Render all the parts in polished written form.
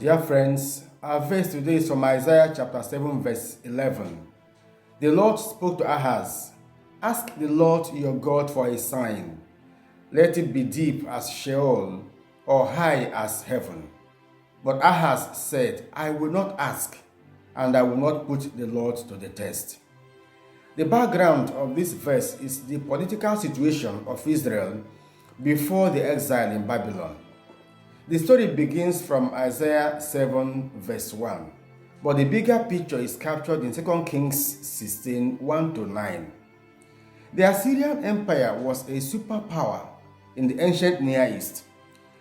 Dear friends, our verse today is from Isaiah chapter 7 verse 11. The Lord spoke to Ahaz, "Ask the Lord your God for a sign. Let it be deep as Sheol or high as heaven." But Ahaz said, "I will not ask, and I will not put the Lord to the test." The background of this verse is the political situation of Israel before the exile in Babylon. The story begins from Isaiah 7 verse 1, but the bigger picture is captured in 2 Kings 16, 1-9. The Assyrian Empire was a superpower in the ancient Near East,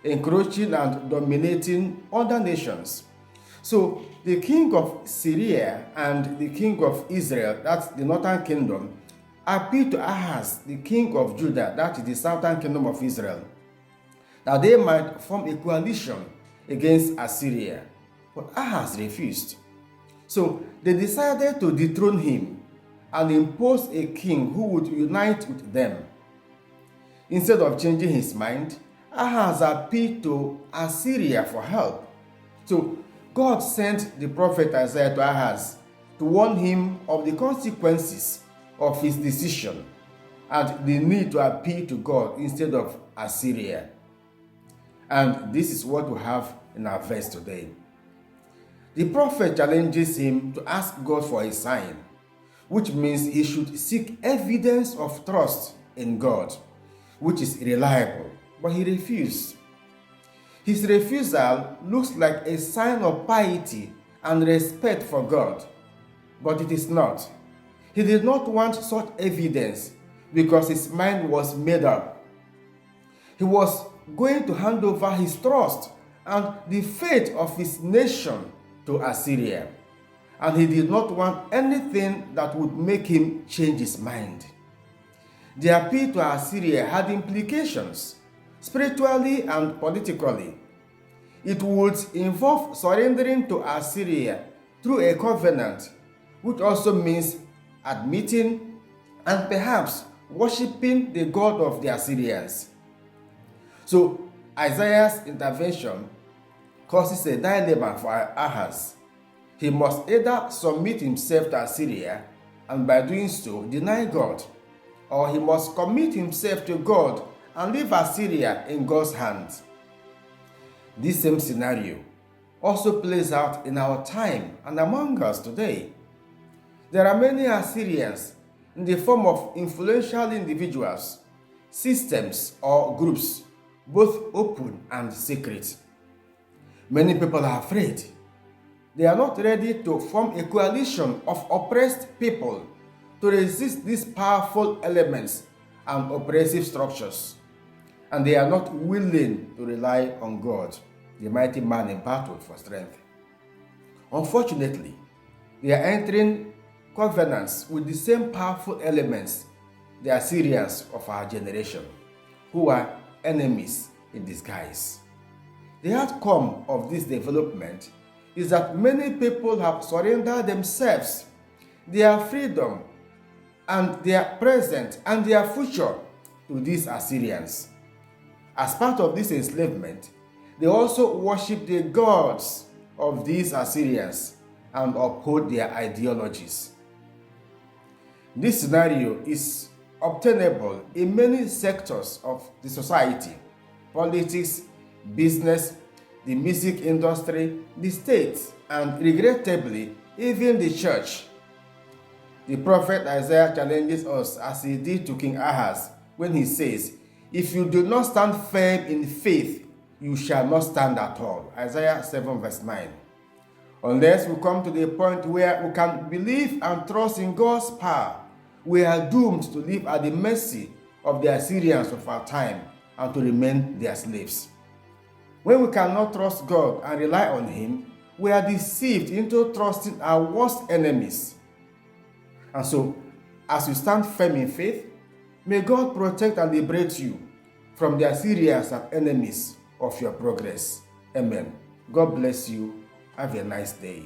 encroaching and dominating other nations. So the king of Syria and the king of Israel, that's the northern kingdom, appealed to Ahaz, the king of Judah, that is the southern kingdom of Israel, that they might form a coalition against Assyria. But Ahaz refused. So they decided to dethrone him and impose a king who would unite with them. Instead of changing his mind, Ahaz appealed to Assyria for help. So God sent the prophet Isaiah to Ahaz to warn him of the consequences of his decision and the need to appeal to God instead of Assyria. And this is what we have in our verse today. The prophet challenges him to ask God for a sign, which means he should seek evidence of trust in God, which is reliable, but he refused. His refusal looks like a sign of piety and respect for God, but it is not. He did not want such evidence because his mind was made up. He was going to hand over his trust and the fate of his nation to Assyria, and he did not want anything that would make him change his mind. The appeal to Assyria had implications, spiritually and politically. It would involve surrendering to Assyria through a covenant, which also means admitting and perhaps worshipping the god of the Assyrians. So Isaiah's intervention causes a dilemma for Ahaz. He must either submit himself to Assyria and by doing so deny God, or he must commit himself to God and leave Assyria in God's hands. This same scenario also plays out in our time and among us today. There are many Assyrians in the form of influential individuals, systems, or groups, both open and secret. Many people are afraid. They are not ready to form a coalition of oppressed people to resist these powerful elements and oppressive structures. And they are not willing to rely on God, the mighty man in battle, for strength. Unfortunately, they are entering covenants with the same powerful elements, the Assyrians of our generation, who are enemies in disguise. The outcome of this development is that many people have surrendered themselves, their freedom, and their present and their future to these Assyrians. As part of this enslavement, they also worship the gods of these Assyrians and uphold their ideologies. This scenario is obtainable in many sectors of the society: politics, business, the music industry, the state, and regrettably, even the church. The prophet Isaiah challenges us as he did to King Ahaz when he says, "If you do not stand firm in faith, you shall not stand at all." Isaiah 7 verse 9. Unless we come to the point where we can believe and trust in God's power, we are doomed to live at the mercy of the Assyrians of our time and to remain their slaves. When we cannot trust God and rely on Him, we are deceived into trusting our worst enemies. And so, as you stand firm in faith, may God protect and liberate you from the Assyrians and enemies of your progress. Amen. God bless you. Have a nice day.